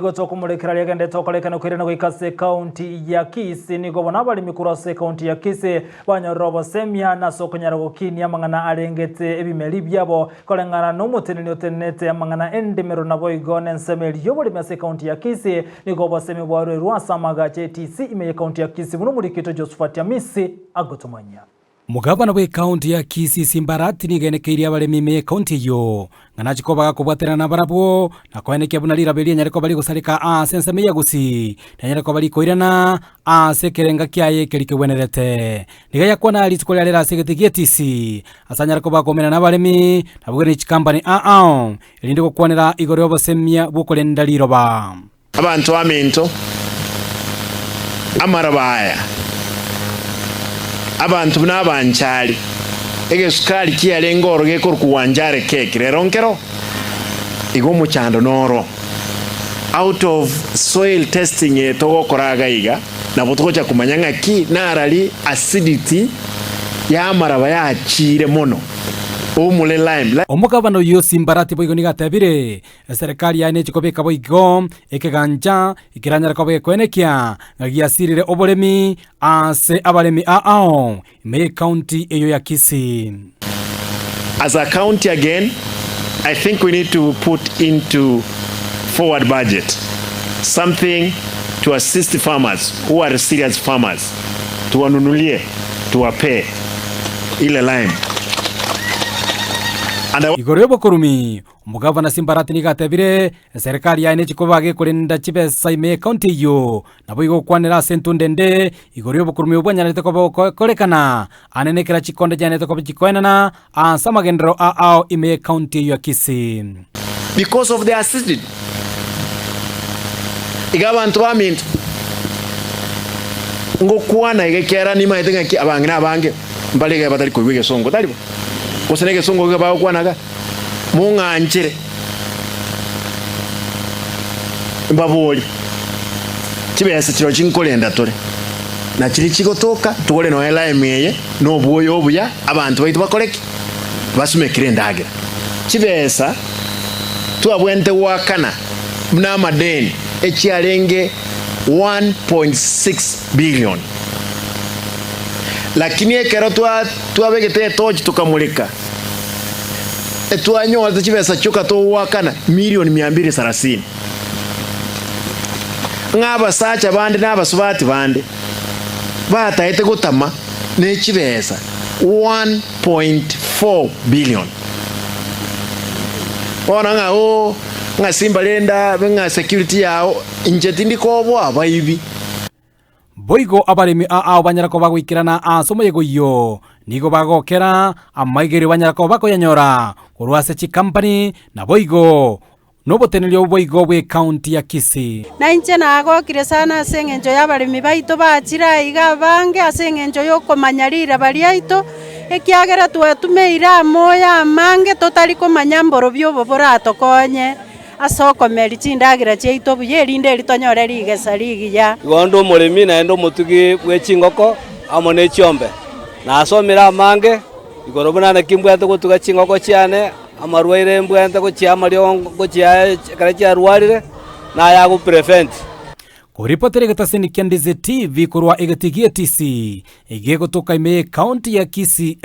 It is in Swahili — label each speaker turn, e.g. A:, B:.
A: Gotokumulekera lyagende tokolekana kwirana kwikase county ya Kisii nigo bona bali mikurase county ya Kisii banyorobo semya na sokonyara gukini amangana arengete ebimeli byabo kolengana n'umuteneni otenete amangana endemero nabo igone nsemeli yobole mase county ya Kisii nigo basemi bwarwe rwasamaga TC imeye county ya Kisii muno muri kito Josephat Misi agotomanya Mugabana we county ya Kisii Simba Arati nigenekeire abaremi me county yo ngana chikoba kubwaterana na barabo na kweneke bunalira belia nyareko bali gusarika sense meya Gusii na nyareko bali koirana sekerenga kyaye kelike wenerete nigaya kwana alitikola lera segetigie TC asanyareko bakomena na baremi na bugere chikambani elinde kokwanera igoro yobosemya bukolenda liroba
B: abantu aminto amarabaya abantu n'abanchali egesukali kiyalenga oroge kuwanjare keke reronkero igo muchando noro out of soil testing etogo koraga iga na botoja kumanyanga ki narali acidity ya maraba ya chire mono omule lime
A: omukabano yo Simba Arati boigo nigatebire serikali ya nechikobeka boigo ekeganja ikiranyara kobe kwenekia ngagiasirire oboremi ase abaremi me county eyo ya Kisii.
B: As a county again, I think we need to put into forward budget something to assist farmers who are serious farmers, tuwanunulie, tuwape ile lime.
A: Igorebo kurumi umugavana Simba Arati nigatebire serikali ya nechikobage kurinda chibesa ime county yo nabo igo kwanira sentu ndende igorebo kurumi ubwanyarete kolekana anenekera chikonde janete ko chikoenana samagendero ime county ya Kisii
B: because of the acidity igabantu baminto ngokwana igekera ni maitenga ki abangi nabange mbalige batali kuwige songo talibo kusenege songo ke bawo kwanaga munganjire mbaboli kibese kiro kinkolenda tole na kiri kigotoka tole no ela emeye no bwoyo obuya abantu baitu bakoleki basume kirendagera kibesa tuabwente wakana mna madeni ekialenge 1.6 billion lakini ekero tuabegete tochi tukamulika etuanyo azachibesa choka to wakana milioni 230 ngaba sacha bande n'abasubati bande bataite gutama n'ekibesa 1.4 billion ona nga Simba lenda benga security yao injeti ndikobo abayibi
A: boigo abaremi banyarako bagwikirana somo yego yo nigo bagokera amaigere banyarako bakoyanyora kurwase chi company na boigo nobotenelyo boigo we county ya Kisii
C: na inche nagokire sana asengenjo y'abaremi baito bachira iga bange asengenjo yo komanyarira bali aito ekiagera twatumeira moya amange totali komanyamboro byo boratokonye asoko meri chindagira cheito buyerinde litonyore rigesa rigiya
D: gondo murimi na endo mutugi bwechingoko amone chiombe na asomira amange igoro bunana kimbwete gutuga chingoko cyane amarwaire mbwente ko cyamaryo cya karacha rwarire na ya go prevent
A: kuripotere gatasini Ndizi TV kurwa egatigie TC igego toka ime county ya Kisii.